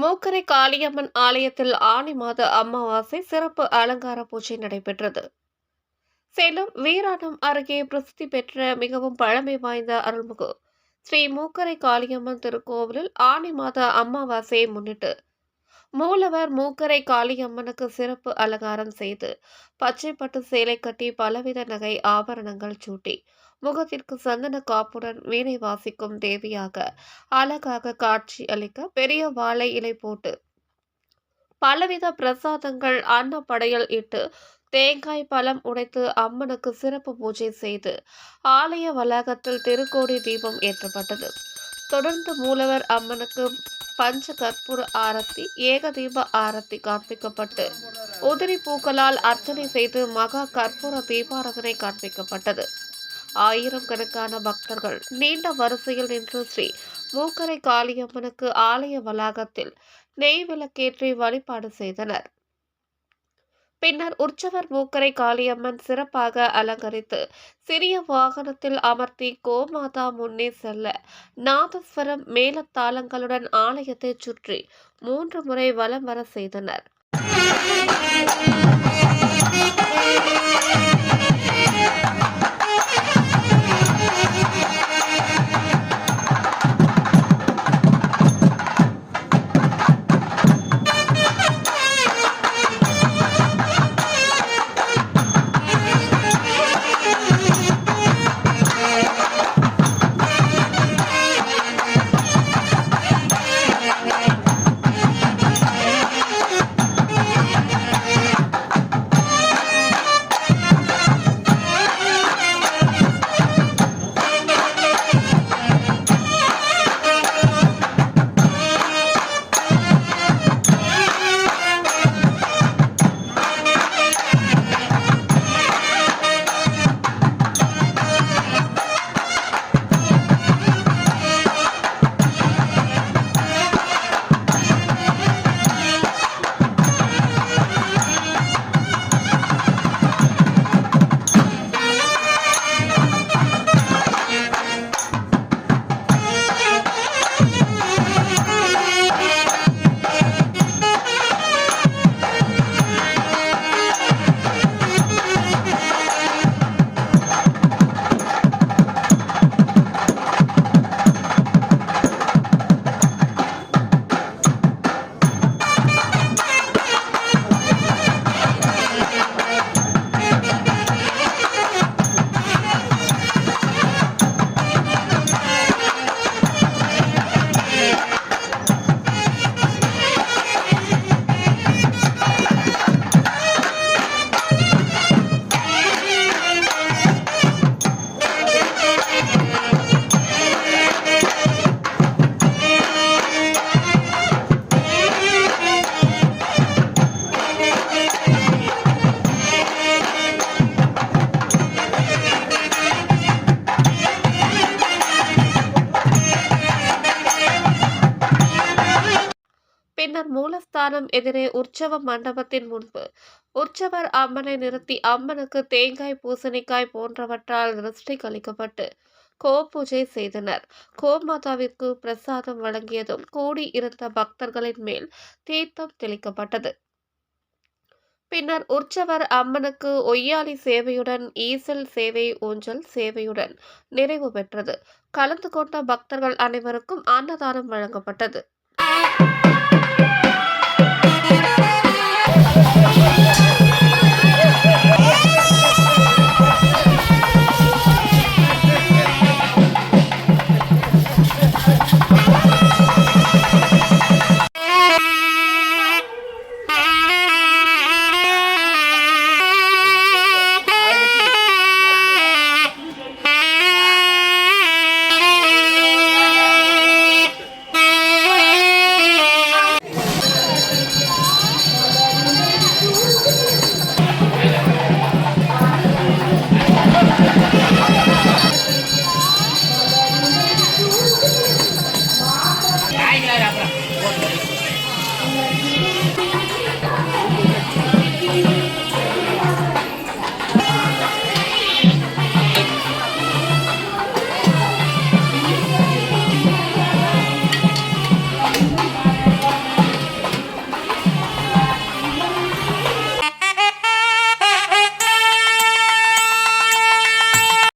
மூக்கரை காளியம்மன் ஆலயத்தில் ஆனி மாத அமாவாசை சிறப்பு அலங்கார பூஜை நடைபெற்றது. சேலம் வீராணம் அருகே பிரசித்தி பெற்ற மிகவும் பழமை வாய்ந்த அருள்மிகு ஸ்ரீ மூக்கரை காளியம்மன் திருக்கோவிலில் ஆனி மாத அமாவாசையை முன்னிட்டு மூலவர் மூக்கரை காளியம்மனுக்கு சிறப்பு அலங்காரம் செய்து பச்சை பட்டு சேலை கட்டி பலவித நகை ஆபரணங்கள் சூட்டி முகத்திற்கு சந்தன காப்புடன் வீணை வாசிக்கும் தேவியாக அழகாக காட்சி அளிக்க பெரிய வாழை இலை போட்டு பலவித பிரசாதங்கள் அன்னப்படையல் இட்டு தேங்காய் பழம் உடைத்து அம்மனுக்கு சிறப்பு பூஜை செய்து ஆலய வளாகத்தில் திருக்கோடி தீபம் ஏற்றப்பட்டது. தொடர்ந்து மூலவர் அம்மனுக்கு பஞ்ச கற்பூர ஆரத்தி ஏகதீப ஆரத்தி காண்பிக்கப்பட்டு உதிரி பூக்களால் அர்ச்சனை செய்து மகா கற்பூர தீபாரதனை காண்பிக்கப்பட்டது. ஆயிரக்கணக்கான பக்தர்கள் நீண்ட வரிசையில் நின்று ஸ்ரீ மூக்கரை காளியம்மனுக்கு ஆலய வளாகத்தில் நெய் விளக்கேற்றி வழிபாடு செய்தனர். பின்னர் உற்சவர் மூக்கரை காளியம்மன் சிறப்பாக அலங்கரித்து சிறிய வாகனத்தில் அமர்த்தி கோமாதா முன்னே செல்ல நாதஸ்வரம் மேளதாளங்களுடன் ஆலயத்தை சுற்றி 3 முறை வலம் வர செய்தனர். பின்னர் மூலஸ்தானம் எதிரே உற்சவ மண்டபத்தின் முன்பு உற்சவர் அம்மனை நிறுத்தி அம்மனுக்கு தேங்காய் பூசணிக்காய் போன்றவற்றால் திருஷ்டி கழிக்கப்பட்டு கோபூஜை செய்தனர். கோமாதாவிற்கு பிரசாதம் வழங்கியதும் கூடி இருந்த பக்தர்களின் மேல் தீர்த்தம் தெளிக்கப்பட்டது. பின்னர் உற்சவர் அம்மனுக்கு ஒய்யாளி சேவையுடன் ஈசல் சேவை ஊஞ்சல் சேவையுடன் நிறைவு பெற்றது. கலந்து கொண்ட பக்தர்கள் அனைவருக்கும் அன்னதானம் வழங்கப்பட்டது. Thank you.